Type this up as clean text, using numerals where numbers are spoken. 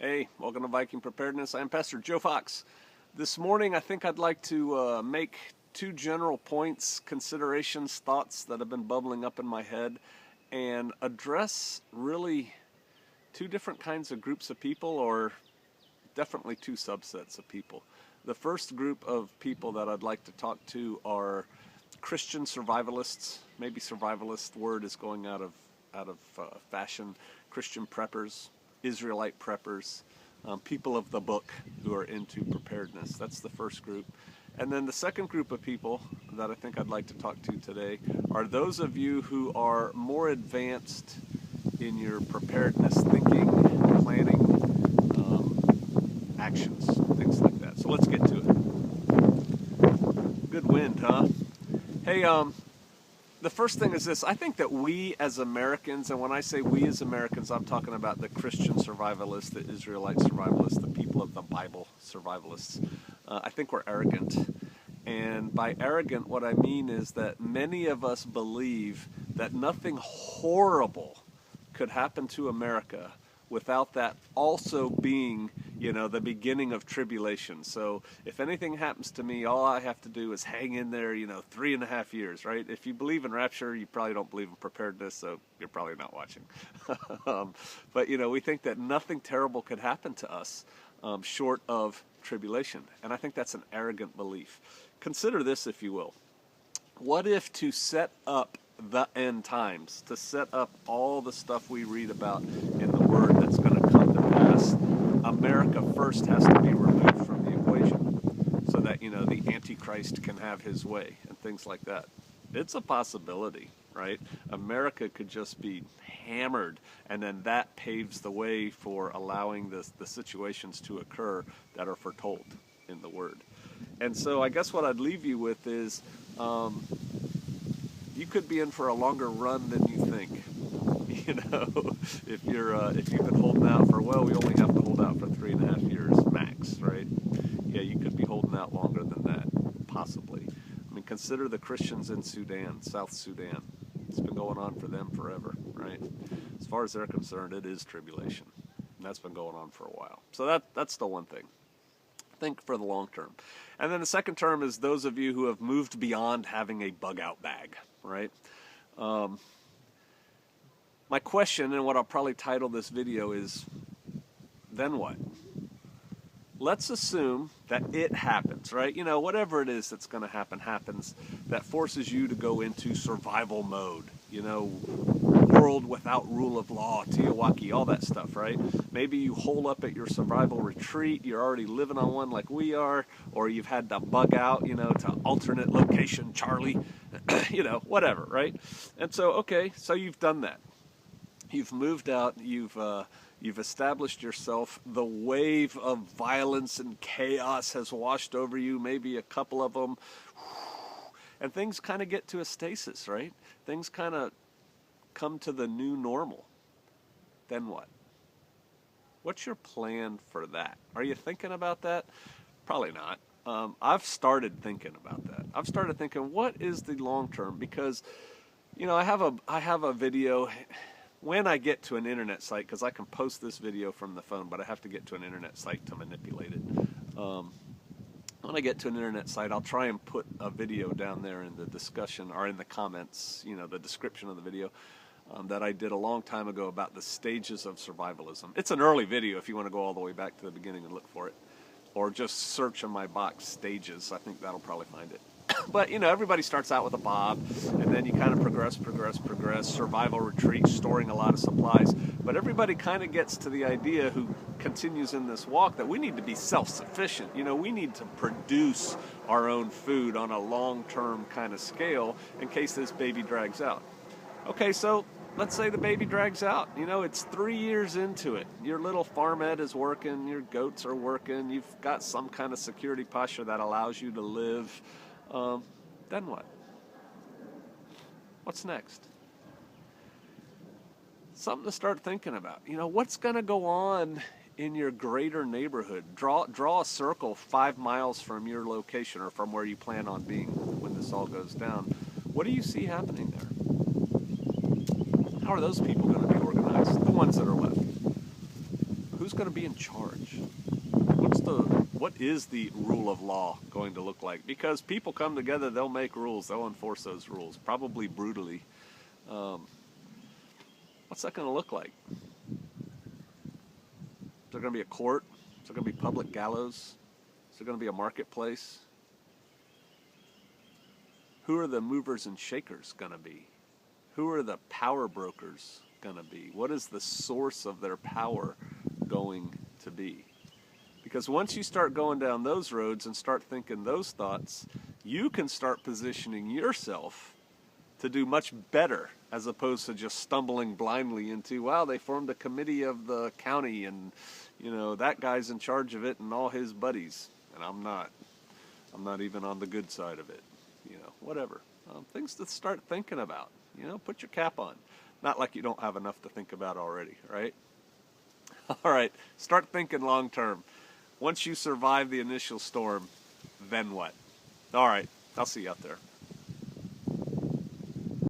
Hey, welcome to Viking Preparedness. I'm Pastor Joe Fox. This morning I think I'd like to make two general points, considerations, thoughts that have been bubbling up in my head, and address really two different kinds of groups of people, or definitely two subsets of people. The first group of people that I'd like to talk to are Christian survivalists. Maybe survivalist word is going out of fashion. Christian preppers, Israelite preppers, people of the book who are into preparedness. That's the first group. And then the second group of people that I think I'd like to talk to today are those of you who are more advanced in your preparedness thinking, planning, actions, things like that. So let's get to it. Good wind, huh? Hey, the first thing is this. I think that we as Americans, and when I say we as Americans, I'm talking about the Christian survivalists, the Israelite survivalists, the people of the Bible survivalists. I think we're arrogant. And by arrogant, what I mean is that many of us believe that nothing horrible could happen to America without that also being, the beginning of tribulation. So if anything happens to me, all I have to do is hang in there, 3.5 years, right? If you believe in rapture, you probably don't believe in preparedness, so you're probably not watching. But, we think that nothing terrible could happen to us short of tribulation. And I think that's an arrogant belief. Consider this, if you will. What if to set up the end times, to set up all the stuff we read about in the Word that's going to come to pass, America first has to be removed from the equation so that, the Antichrist can have his way and things like that. It's a possibility, right? America could just be hammered, and then that paves the way for allowing the situations to occur that are foretold in the Word. And so I guess what I'd leave you with is you could be in for a longer run than you think. If you've been holding out for, we only have to hold out for 3.5 years max, right? Yeah, you could be holding out longer than that, possibly. I mean, consider the Christians in Sudan, South Sudan. It's been going on for them forever, right? As far as they're concerned, it is tribulation. And that's been going on for a while. So that's the one thing. Think for the long term. And then the second term is those of you who have moved beyond having a bug-out bag, right? My question, and what I'll probably title this video, is, then what? Let's assume that it happens, right? Whatever it is that's going to happen happens, that forces you to go into survival mode, world without rule of law, Teotihuacan, all that stuff, right? Maybe you hole up at your survival retreat, you're already living on one like we are, or you've had to bug out, to alternate location, Charlie, whatever, right? And so, so you've done that. You've moved out, you've established yourself, the wave of violence and chaos has washed over you, maybe a couple of them, and things kind of get to a stasis, right? Things kind of come to the new normal. Then what? What's your plan for that? Are you thinking about that? Probably not. I've started thinking about that. I've started thinking, what is the long term? Because, I have a video. When I get to an internet site, because I can post this video from the phone, but I have to get to an internet site to manipulate it. When I get to an internet site, I'll try and put a video down there in the discussion, or in the comments, the description of the video, that I did a long time ago about the stages of survivalism. It's an early video if you want to go all the way back to the beginning and look for it. Or just search in my box, stages. I think that'll probably find it. But, everybody starts out with a bob, and then you kind of progress, survival retreat, storing a lot of supplies. But everybody kind of gets to the idea, who continues in this walk, that we need to be self-sufficient. We need to produce our own food on a long-term kind of scale in case this baby drags out. Okay, so let's say the baby drags out. It's 3 years into it. Your little farmette is working, your goats are working, you've got some kind of security posture that allows you to live. Then what? What's next? Something to start thinking about. What's going to go on in your greater neighborhood? Draw a circle 5 miles from your location, or from where you plan on being when this all goes down. What do you see happening there? How are those people going to be organized? The ones that are left. Who's going to be in charge? What is the rule of law going to look like? Because people come together, they'll make rules, they'll enforce those rules, probably brutally. What's that going to look like? Is there going to be a court? Is there going to be public gallows? Is there going to be a marketplace? Who are the movers and shakers going to be? Who are the power brokers going to be? What is the source of their power going to be? Because once you start going down those roads and start thinking those thoughts, you can start positioning yourself to do much better, as opposed to just stumbling blindly into, wow, they formed a committee of the county and, you know, that guy's in charge of it and all his buddies. And I'm not. I'm not even on the good side of it. You know, whatever. Things to start thinking about. You know, put your cap on. Not like you don't have enough to think about already, right? All right, start thinking long term. Once you survive the initial storm, then what? All right, I'll see you out there.